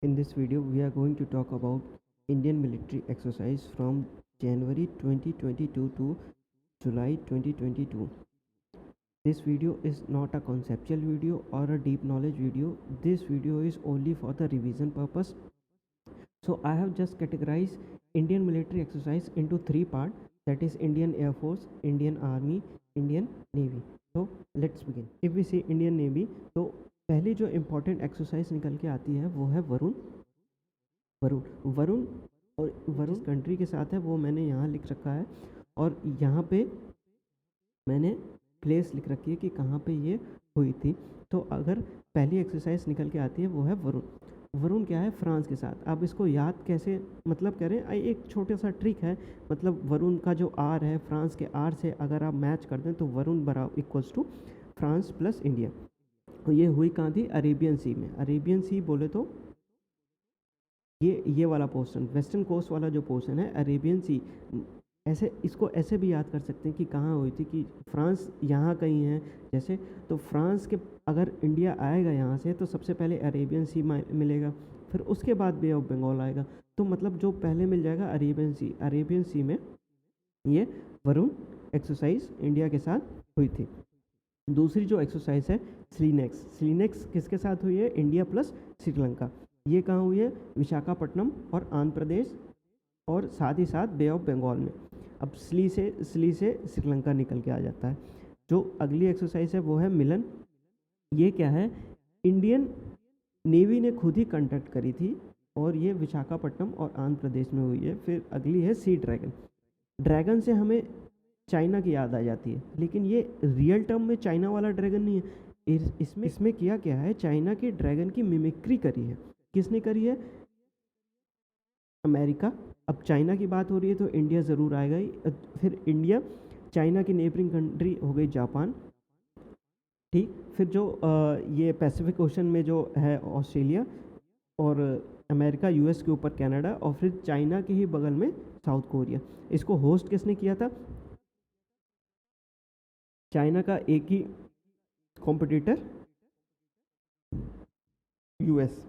In this video, we are going to talk about Indian military exercise from January 2022 to July 2022. This video is not a conceptual video or a deep knowledge video. This video is only for the revision purpose. So I have just categorized Indian military exercise into three parts, that is Indian Air Force, Indian Army, Indian Navy. So let's begin. If we see Indian Navy, तो पहली जो important exercise निकल के आती है वो है वरुण वरुण और वरुण कंट्री के साथ है वो मैंने यहाँ लिख रखा है, और यहाँ पे मैंने प्लेस लिख रखी है कि कहाँ पे ये हुई थी। तो अगर पहली एक्सरसाइज निकल के आती है वो है वरुण क्या है, फ्रांस के साथ। अब इसको याद कैसे मतलब करें, एक छोटा सा ट्रिक है। मतलब वरुण का जो आर है, फ्रांस के आर से अगर आप मैच कर दें तो वरुण बराबर equals to France plus India. तो ये हुई कहाँ थी, अरेबियन सी में। अरेबियन सी बोले तो ये वाला पोर्शन, वेस्टर्न कोस्ट वाला जो पोर्शन है अरेबियन सी। ऐसे इसको ऐसे भी याद कर सकते हैं कि कहाँ हुई थी, कि फ्रांस यहाँ कहीं है जैसे, तो फ्रांस के अगर इंडिया आएगा यहाँ से तो सबसे पहले अरेबियन सी मिलेगा, फिर उसके बाद बे ऑफ बंगाल आएगा। तो मतलब जो पहले मिल जाएगा अरेबियन सी में ये वरुण एक्सरसाइज इंडिया के साथ हुई थी। दूसरी जो एक्सरसाइज है स्लीनेक्स किसके साथ हुई है, इंडिया प्लस श्रीलंका। ये कहाँ हुई है, विशाखापट्टनम और आंध्र प्रदेश और साथ ही साथ बे ऑफ बंगाल में। अब स्ली से श्रीलंका निकल के आ जाता है। जो अगली एक्सरसाइज है वो है मिलन। ये क्या है, इंडियन नेवी ने खुद ही कंडक्ट करी थी और ये विशाखापट्टनम और आंध्र प्रदेश में हुई है। फिर अगली है सी ड्रैगन से हमें चाइना की याद आ जाती है, लेकिन ये रियल टर्म में चाइना वाला ड्रैगन नहीं है। इसमें किया क्या है, चाइना के ड्रैगन की मिमिक्री करी है। किसने करी है, अमेरिका। अब चाइना की बात हो रही है तो इंडिया ज़रूर आएगा ही। फिर इंडिया, चाइना की नेबरिंग कंट्री हो गई जापान, ठीक। फिर जो ये पैसिफिक ओशन में जो है ऑस्ट्रेलिया, और अमेरिका यूएस के ऊपर कनाडा, और फिर चाइना के ही बगल में साउथ कोरिया। इसको होस्ट किसने किया था, चाइना का एक ही कॉम्पिटिटर यूएस।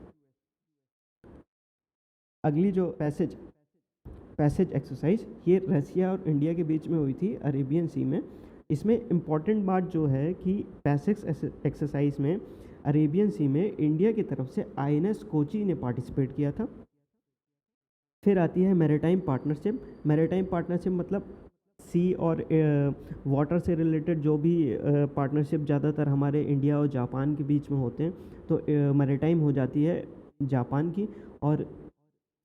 अगली जो पैसेज एक्सरसाइज, ये रसिया और इंडिया के बीच में हुई थी अरेबियन सी में। इसमें इम्पॉर्टेंट बात जो है कि पैसेज एक्सरसाइज में अरेबियन सी में इंडिया की तरफ से आईएनएस कोची ने पार्टिसिपेट किया था। फिर आती है मैरीटाइम पार्टनरशिप मतलब सी और वाटर से रिलेटेड जो भी पार्टनरशिप ज़्यादातर हमारे इंडिया और जापान के बीच में होते हैं, तो मैरीटाइम हो जाती है जापान की। और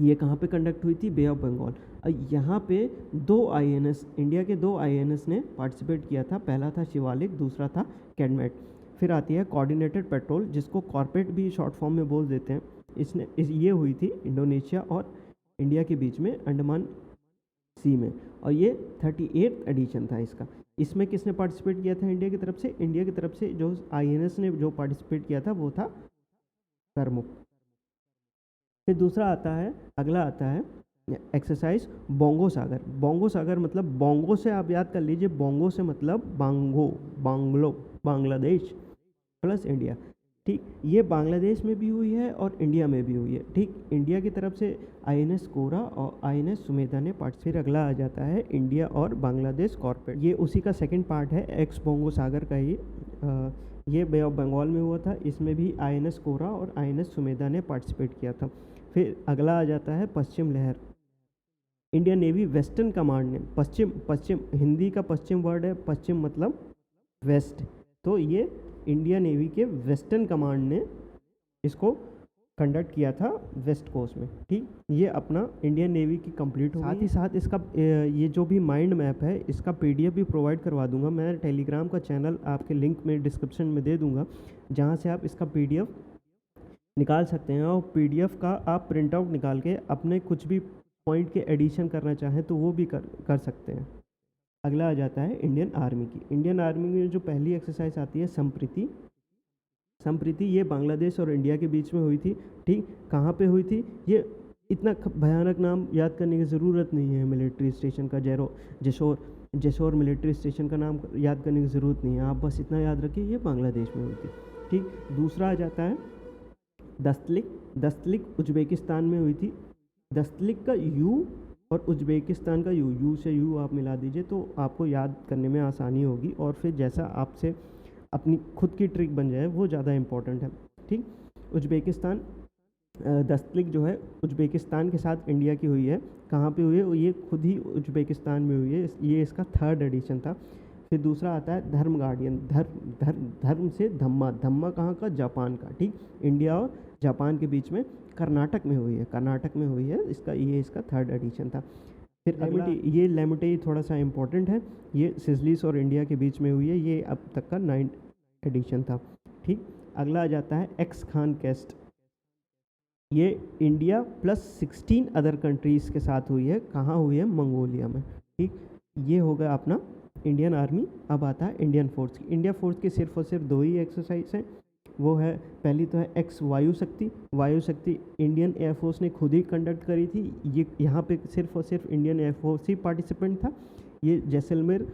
ये कहाँ पे कंडक्ट हुई थी, बे ऑफ बंगाल। यहाँ पे इंडिया के दो आईएनएस ने पार्टिसिपेट किया था। पहला था शिवालिक, दूसरा था कैडमेट। फिर आती है कोऑर्डिनेटेड पेट्रोल, जिसको कॉर्पेट भी शॉर्ट फॉर्म में बोल देते हैं। ये हुई थी इंडोनेशिया और इंडिया के बीच में अंडमान सी में, और ये 38th एडिशन था इसका। इसमें किसने पार्टिसिपेट किया था, इंडिया की तरफ से जो आईएनएस ने जो पार्टिसिपेट किया था वो था करमुक। फिर अगला आता है एक्सरसाइज बोंगो सागर मतलब बोंगो से आप याद कर लीजिए, बोंगो से मतलब बांग्लादेश प्लस इंडिया, ठीक। ये बांग्लादेश में भी हुई है और इंडिया में भी हुई है, ठीक। इंडिया की तरफ से आईएनएस कोरा और आईएनएस सुमेधा ने पार्टिसिपेट। फिर अगला आ जाता है इंडिया और बांग्लादेश कॉर्पोरेट, ये उसी का सेकंड पार्ट है, एक्स बोंगो सागर का ही। ये बे ऑफ बंगाल में हुआ था। इसमें भी आईएनएस कोरा और आईएनएस सुमेधा ने पार्टिसिपेट किया था। फिर अगला आ जाता है पश्चिम लहर। इंडियन नेवी वेस्टर्न कमांड ने पश्चिम हिंदी का पश्चिम वर्ड है, पश्चिम मतलब वेस्ट, तो ये इंडियन नेवी के वेस्टर्न कमांड ने इसको कंडक्ट किया था वेस्ट कोस्ट में, ठीक। ये अपना इंडियन नेवी की कंप्लीट हो। साथ ही साथ इसका ये जो भी माइंड मैप है इसका पीडीएफ भी प्रोवाइड करवा दूंगा। मैं टेलीग्राम का चैनल आपके लिंक में डिस्क्रिप्शन में दे दूंगा, जहाँ से आप इसका पीडीएफ निकाल सकते हैं। और पीडीएफ का आप प्रिंट आउट निकाल के अपने कुछ भी पॉइंट के एडिशन करना चाहें तो वो भी कर सकते हैं। अगला आ जाता है इंडियन आर्मी में जो पहली एक्सरसाइज आती है संप्रीति। ये बांग्लादेश और इंडिया के बीच में हुई थी, ठीक। कहाँ पे हुई थी, ये इतना भयानक नाम याद करने की ज़रूरत नहीं है। मिलिट्री स्टेशन का जशोर मिलिट्री स्टेशन का नाम याद करने की ज़रूरत नहीं है, आप बस इतना याद रखिए ये बांग्लादेश में हुई थी, ठीक। दूसरा आ जाता है दस्तलिक उज्बेकिस्तान में हुई थी। दस्तलिक का यू और उज्बेकिस्तान का यू से यू आप मिला दीजिए तो आपको याद करने में आसानी होगी, और फिर जैसा आपसे अपनी खुद की ट्रिक बन जाए वो ज़्यादा इम्पोर्टेंट है। ठीक, उज्बेकिस्तान दस्तलिक जो है उज्बेकिस्तान के साथ इंडिया की हुई है। कहाँ पे हुई है? ये खुद ही उज्बेकिस्तान में हुई है। ये इसका 3rd एडिशन था। फिर दूसरा आता है धर्म गार्डियन। धर्म से धम्मा। धम्मा कहाँ का? जापान का। ठीक, इंडिया और जापान के बीच में कर्नाटक में हुई है। कर्नाटक में हुई है। इसका 3rd एडिशन था। फिर अगला ये लेमुटे थोड़ा सा इम्पोर्टेंट है। ये सिजलिस और इंडिया के बीच में हुई है। ये अब तक का 9th एडिशन था। ठीक, अगला आ जाता है एक्स खान कैस्ट। ये इंडिया प्लस 16 अदर कंट्रीज़ के साथ हुई है। कहाँ हुई है? मंगोलिया में। ठीक, ये हो गया अपना इंडियन आर्मी। अब आता है इंडियन फोर्स की। इंडिया फोर्स की सिर्फ और सिर्फ 2 ही एक्सरसाइज हैं। वो है, पहली तो है एक्स वायु शक्ति। वायु शक्ति इंडियन एयरफोर्स ने खुद ही कंडक्ट करी थी। ये यहाँ पे सिर्फ और सिर्फ इंडियन एयरफोर्स ही पार्टिसिपेंट था। ये जैसलमेर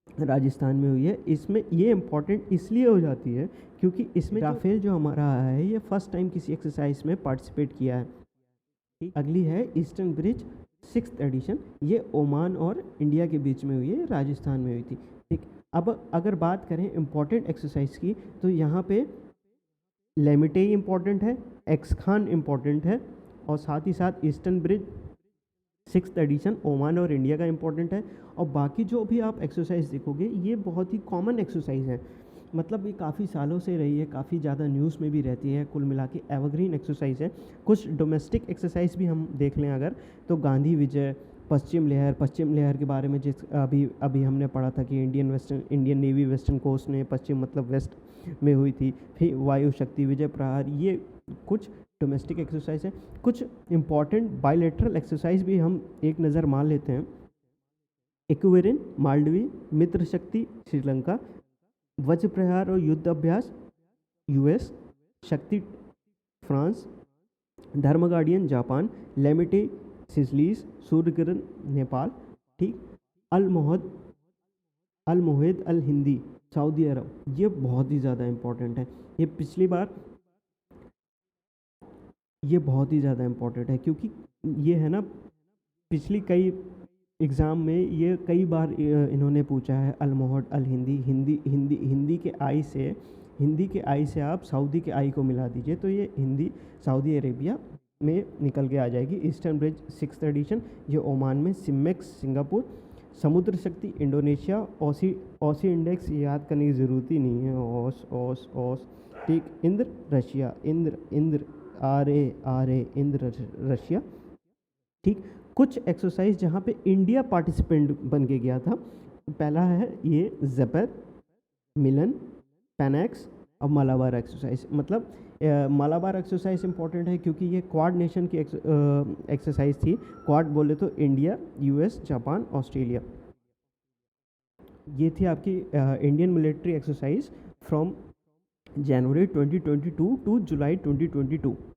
राजस्थान में हुई है। इसमें ये इम्पॉर्टेंट इसलिए हो जाती है क्योंकि इसमें राफेल जो हमारा आया है ये फर्स्ट टाइम किसी एक्सरसाइज में पार्टिसिपेट किया है। ठीक, अगली है ईस्टर्न ब्रिज 6th एडिशन। ये ओमान और इंडिया के बीच में हुई है, राजस्थान में हुई थी। ठीक, अब अगर बात करें इम्पॉर्टेंट एक्सरसाइज की तो यहाँ पे लेमिटे इम्पॉर्टेंट है, एक्स खान इम्पॉर्टेंट है, और साथ ही साथ eastern bridge 6th edition Oman और इंडिया का इम्पोर्टेंट है। और बाकी जो भी आप एक्सरसाइज देखोगे ये बहुत ही कॉमन एक्सरसाइज है। मतलब ये काफ़ी सालों से रही है, काफ़ी ज़्यादा न्यूज़ में भी रहती है। कुल मिला के एवरग्रीन एक्सरसाइज है। कुछ डोमेस्टिक एक्सरसाइज भी हम देख लें अगर, तो गांधी विजय, पश्चिम लहर के बारे में जिस अभी हमने पढ़ा था कि इंडियन नेवी वेस्टर्न कोस्ट ने पश्चिम मतलब वेस्ट में हुई थी। फिर वायु शक्ति, विजय प्रहार, ये कुछ डोमेस्टिक एक्सरसाइज है। कुछ इंपॉर्टेंट बायलैटरल एक्सरसाइज भी हम एक नज़र मार लेते हैं। इक्वेरिन मालदीव, मित्र शक्ति श्रीलंका, वज्र प्रहार और युद्ध अभ्यास यूएस, शक्ति फ्रांस, धर्म गार्डियन जापान, लेमिटे सिजलीस, सूर्य किरण नेपाल। ठीक, अल मोहिद अल हिंदी सऊदी अरब। ये बहुत ही ज़्यादा इम्पोर्टेंट है। ये बहुत ही ज़्यादा इम्पोर्टेंट है क्योंकि ये है ना, पिछली कई एग्ज़ाम में ये कई बार इन्होंने पूछा है। अल मोहद अल हिंदी, हिंदी के आई से आप सऊदी के आई को मिला दीजिए तो ये हिंदी सऊदी अरेबिया में निकल के आ जाएगी। ईस्टर्न ब्रिज 6th एडिशन, ये ओमान में। सिमेक्स सिंगापुर, समुद्र शक्ति इंडोनेशिया, ओसी इंडेक्स याद करने की ज़रूरत ही नहीं है। ओस। ठीक, इंद्र रशिया, इंद्र इंद्र रशिया। ठीक, कुछ एक्सरसाइज जहाँ पे इंडिया पार्टिसिपेंट बन के गया था। पहला है ये ज़ेपेथ, मिलन, पैनैक्स और मालाबार एक्सरसाइज। मतलब मालाबार एक्सरसाइज इंपॉर्टेंट है क्योंकि ये क्वाड नेशन की एक्सरसाइज थी। क्वाड बोले तो इंडिया, यूएस, जापान, ऑस्ट्रेलिया। ये थी आपकी Indian military exercise from January 2022 to July 2022।